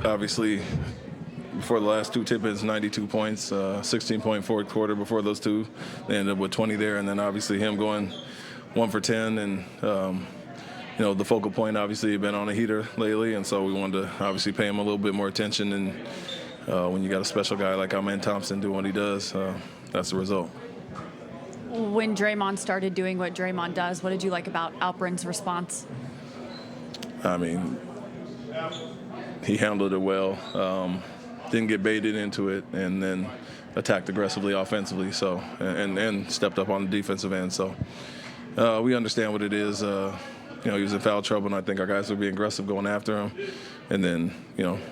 obviously, before the last two tip-ins, 92 points, 16-point fourth quarter before those two. They ended up with 20 there, and then obviously him going 1 for 10. And, the focal point obviously had been on a heater lately, and so we wanted to obviously pay him a little bit more attention. And when you got a special guy like Ime Thompson doing what he does, that's the result. When Draymond started doing what Draymond does, what did you like about Alperen's response? I mean, he handled it well. Didn't get baited into it, and then attacked aggressively offensively. So and stepped up on the defensive end. So we understand what it is. He was in foul trouble, and I think our guys were being aggressive going after him. And then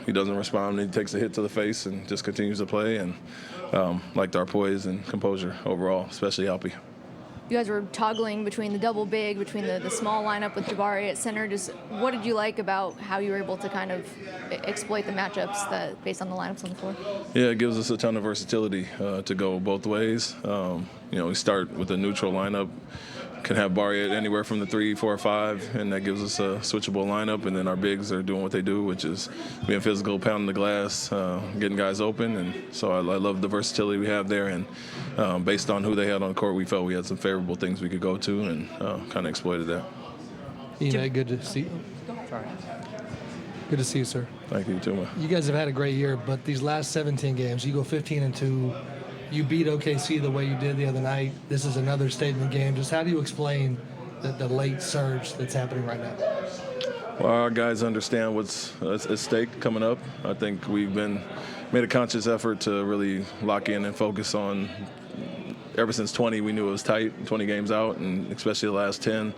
he doesn't respond. And he takes a hit to the face and just continues to play. And liked our poise and composure overall, especially Alpy. You guys were toggling between the double big, between the small lineup with Jabari at center. Just what did you like about how you were able to kind of exploit the matchups that based on the lineups on the floor? Yeah, it gives us a ton of versatility to go both ways. We start with a neutral lineup, can have Bari at anywhere from the 3, 4, 5, and that gives us a switchable lineup. And then our bigs are doing what they do, which is being physical, pounding the glass, getting guys open. And so I love the versatility we have there. And based on who they had on the court, we felt we had some favorable things we could go to, and kind of exploited that. Ime, good to see you. Sorry. Good to see you, sir. Thank you, too, man. You guys have had a great year, but these last 17 games, you go 15-2. You beat OKC the way you did the other night. This is another statement game. Just how do you explain the late surge that's happening right now? Well, our guys understand what's at stake coming up. I think we've made a conscious effort to really lock in and focus on. Ever since 20, we knew it was tight, 20 games out, and especially the last 10.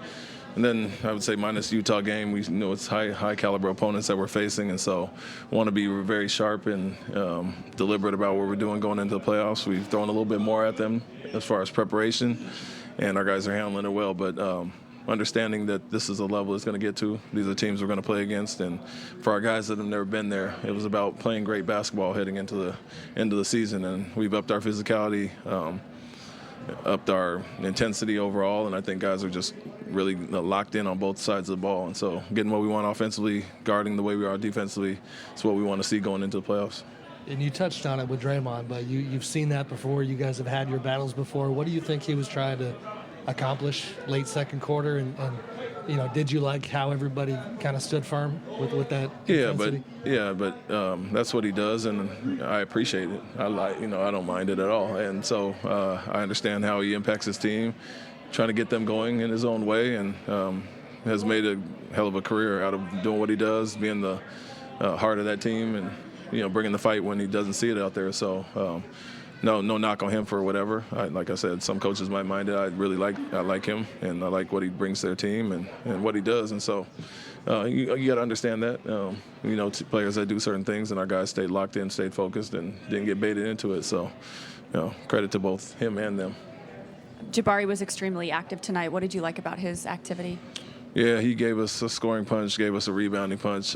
And then I would say minus Utah game, we know it's high caliber opponents that we're facing, and so want to be very sharp and deliberate about what we're doing going into the playoffs. We've thrown a little bit more at them as far as preparation, and our guys are handling it well. But understanding that this is a level it's going to get to. These are teams we're going to play against, and for our guys that have never been there, it was about playing great basketball heading into the end of the season, and we've upped our physicality. Upped our intensity overall, and I think guys are just really locked in on both sides of the ball. And so getting what we want offensively, guarding the way we are defensively, is what we want to see going into the playoffs. And you touched on it with Draymond, but you've seen that before. You guys have had your battles before. What do you think he was trying to accomplish late second quarter? And did you like how everybody kind of stood firm with that intensity? But that's what he does, and I appreciate it. I don't mind it at all. And so I understand how he impacts his team, trying to get them going in his own way, and has made a hell of a career out of doing what he does, being the heart of that team, and bringing the fight when he doesn't see it out there. So. No knock on him for whatever. Like I said, some coaches might mind it. I like him, and I like what he brings to their team and what he does. And so you got to understand that. Players that do certain things, and our guys stayed locked in, stayed focused, and didn't get baited into it. So credit to both him and them. Jabari was extremely active tonight. What did you like about his activity? Yeah, he gave us a scoring punch, gave us a rebounding punch,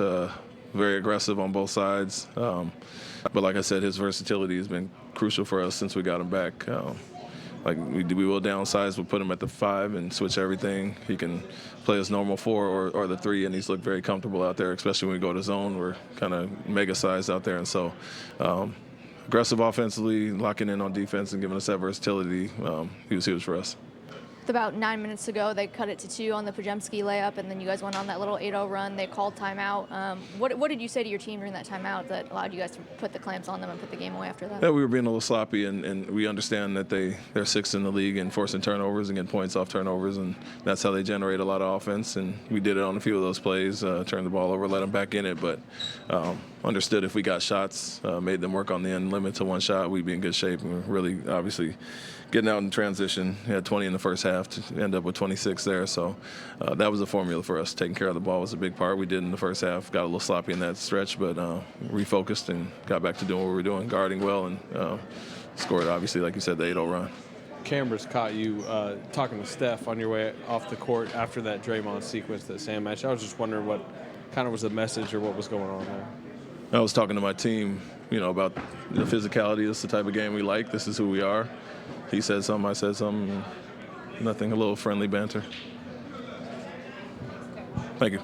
very aggressive on both sides. But like I said, his versatility has been crucial for us since we got him back. We will downsize, we'll put him at the 5 and switch everything. He can play his normal 4 or the 3, and he's looked very comfortable out there, especially when we go to zone. We're kind of mega-sized out there, and so aggressive offensively, locking in on defense and giving us that versatility, he was huge for us. About 9 minutes ago, they cut it to 2 on the Pajemski layup, and then you guys went on that little 8-0 run. They called timeout. What did you say to your team during that timeout that allowed you guys to put the clamps on them and put the game away after that? Yeah, we were being a little sloppy, and we understand that they're 6th in the league in forcing turnovers and getting points off turnovers, and that's how they generate a lot of offense. And we did it on a few of those plays, turned the ball over, let them back in it, but understood if we got shots, made them work on the end, limit to 1 shot, we'd be in good shape. And we're really, obviously, getting out in transition. We had 20 in the first half to end up with 26 there. So that was a formula for us. Taking care of the ball was a big part. We did in the first half. Got a little sloppy in that stretch, but refocused and got back to doing what we were doing, guarding well, and scored, obviously, like you said, the 8-0 run. Cameras caught you talking to Steph on your way off the court after that Draymond sequence that Sam match. I was just wondering what kind of was the message or what was going on there. I was talking to my team, about the physicality. This is the type of game we like. This is who we are. He said something, I said something. Nothing, a little friendly banter. Thank you.